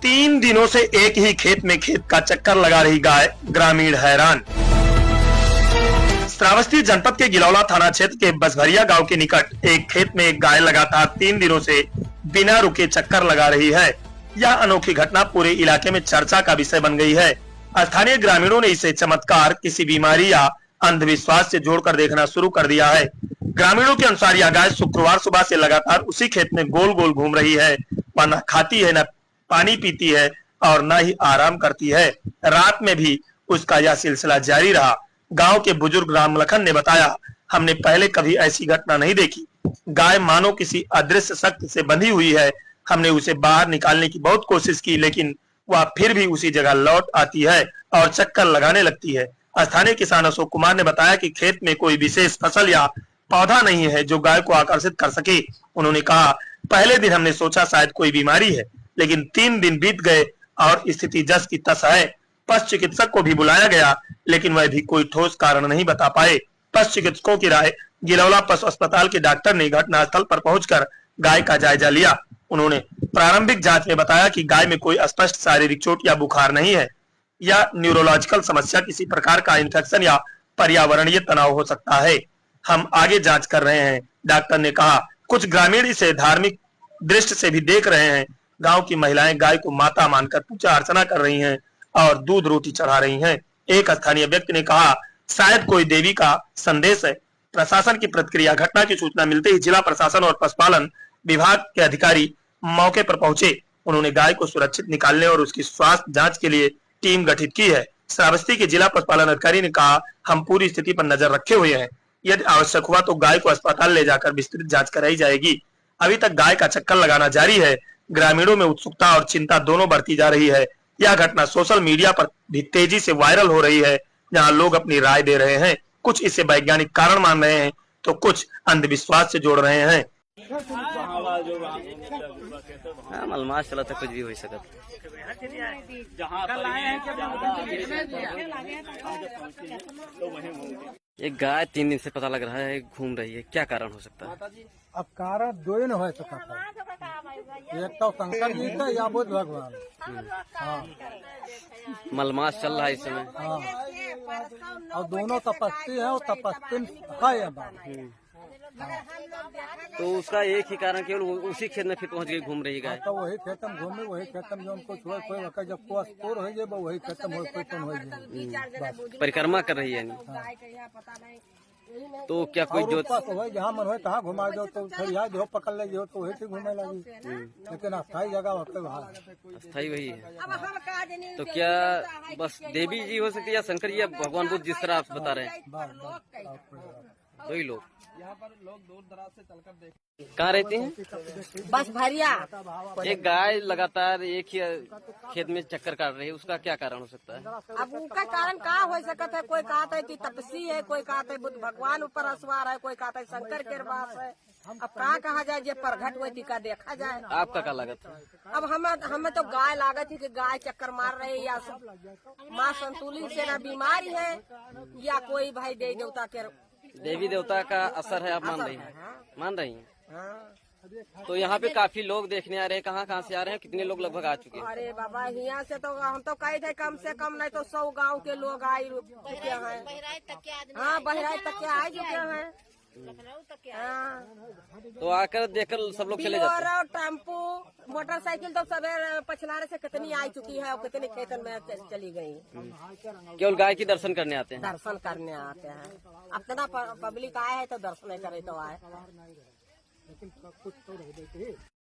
3 दिनों से एक ही खेत में खेत का चक्कर लगा रही गाय, ग्रामीण हैरान। श्रावस्ती जनपद के गिलौला थाना क्षेत्र के बसभरिया गांव के निकट एक खेत में एक गाय लगातार 3 दिनों से बिना रुके चक्कर लगा रही है। यह अनोखी घटना पूरे इलाके में चर्चा का विषय बन गई है। स्थानीय ग्रामीणों ने इसे चमत्कार, किसी बीमारी या अंधविश्वास से जोड़कर देखना शुरू कर दिया है। ग्रामीणों के अनुसार यह गाय शुक्रवार सुबह से लगातार उसी खेत में गोल गोल घूम रही है। वह न खाती है, न पानी पीती है और न ही आराम करती है। रात में भी उसका यह सिलसिला जारी रहा। गांव के बुजुर्ग रामलखन ने बताया, हमने पहले कभी ऐसी घटना नहीं देखी। गाय मानो किसी अदृश्य शक्ति से बंधी हुई है। हमने उसे बाहर निकालने की बहुत कोशिश की, लेकिन वह फिर भी उसी जगह लौट आती है और चक्कर लगाने लगती है। स्थानीय किसान अशोक कुमार ने बताया कि खेत में कोई विशेष फसल या पौधा नहीं है जो गाय को आकर्षित कर सके। उन्होंने कहा, पहले दिन हमने सोचा शायद कोई बीमारी है, लेकिन 3 दिन बीत गए और स्थिति जस की तस है। पशु चिकित्सक को भी बुलाया गया, लेकिन वह भी कोई ठोस कारण नहीं बता पाए। पशु चिकित्सकों की राय, गिलौला पशु अस्पताल के डॉक्टर ने घटनास्थल पर पहुंचकर गाय का जायजा लिया। उन्होंने प्रारंभिक जांच में बताया कि गाय में कोई स्पष्ट शारीरिक चोट या बुखार नहीं है। यह न्यूरोलॉजिकल समस्या, किसी प्रकार का इन्फेक्शन या पर्यावरणीय तनाव हो सकता है। हम आगे जांच कर रहे हैं, डॉक्टर ने कहा। कुछ ग्रामीण इसे धार्मिक दृष्टि से भी देख रहे हैं। गांव की महिलाएं गाय को माता मानकर पूजा अर्चना कर रही हैं और दूध रोटी चढ़ा रही हैं। एक स्थानीय व्यक्ति ने कहा, शायद कोई देवी का संदेश है। प्रशासन की प्रतिक्रिया, घटना की सूचना मिलते ही जिला प्रशासन और पशुपालन विभाग के अधिकारी मौके पर पहुंचे। उन्होंने गाय को सुरक्षित निकालने और उसकी स्वास्थ्य जांच के लिए टीम गठित की है। श्रावस्ती के जिला पशुपालन अधिकारी ने कहा, हम पूरी स्थिति पर नजर रखे हुए हैं। यदि आवश्यक हुआ तो गाय को अस्पताल ले जाकर विस्तृत जांच कराई जाएगी। अभी तक गाय का चक्कर लगाना जारी है। ग्रामीणों में उत्सुकता और चिंता दोनों बढ़ती जा रही है। यह घटना सोशल मीडिया पर भी तेजी से वायरल हो रही है, जहां लोग अपनी राय दे रहे हैं। कुछ इसे वैज्ञानिक कारण मान रहे हैं तो कुछ अंधविश्वास से जोड़ रहे हैं। मलमास चला था, कुछ भी हो सकता। एक गाय 3 दिन से पता लग रहा है घूम रही है, क्या कारण हो सकता है? अब कारण 2 ही हो सकता है, एक तो शंकर जी का या बुद्ध भगवान। हाँ, मलमास चल रहा है इस समय। हाँ, और दोनों तपस्वी है और तपस्वी है। तो उसका एक ही कारण, केवल उसी खेत में फिर पहुंच गई, घूम रही गाय। तो वही खेत में घूमे, वही खेत में जो उनको छुए, कोई वक्त जब को स्कोर हो जाए वही खेत में कोई तो हो जाए, परिक्रमा कर रही है। तो क्या कोई जो जहाँ मन हो तहाँ घुमा दो, तो छड़िया जो पकड़ ले जो तो वही से घूमने लगी। लेकिन अस्थायी जगह होते वहाँ अस्थायी वही है। तो क्या बस देवी जी हो सकती है या शंकर जी या भगवान बुद्ध, जिस तरह आप बता रहे हैं? 2 ही लोग। यहाँ पर लोग दूर दराज से चलकर देख। कहाँ रहते हैं? बस भरिया। एक गाय लगातार एक ही खेत में चक्कर काट रही है, उसका क्या कारण हो सकता है? अब उसका कारण का हो सकता है? कोई कहता है कि तपस्वी है, कोई कहता है बुद्ध भगवान ऊपर असवार है, कोई कहता है शंकर के वास है। अब कहा जाए, जे प्रगट हुए टीका देखा जाए। आपका क्या लागत है? अब हमें तो गाय लागत है कि गाय चक्कर मार रही है, या माँ संतुलित से ना बीमारी है, या कोई भाई देवी देवता के देवी देवता का असर है, आप मान रही हैं? मान रही हैं। तो यहाँ पे काफी लोग देखने आ रहे हैं। कहाँ से आ रहे हैं? कितने लोग लगभग आ चुके हैं? अरे बाबा, यहाँ से तो हम तो कहे थे कम से कम नहीं तो 100 गांव के लोग आ चुके हैं। हाँ, बहराइच तक के आ चुके हैं। तो आकर देखकर सब लोग चले जाते हैं। टेम्पो, मोटरसाइकिल तो सब पछलारे से कितनी आ चुकी है और कितनी खेतन में चली गई। केवल गाय की दर्शन करने आते हैं? दर्शन करने आते हैं। अपना पब्लिक आए है तो दर्शन करे तो आए।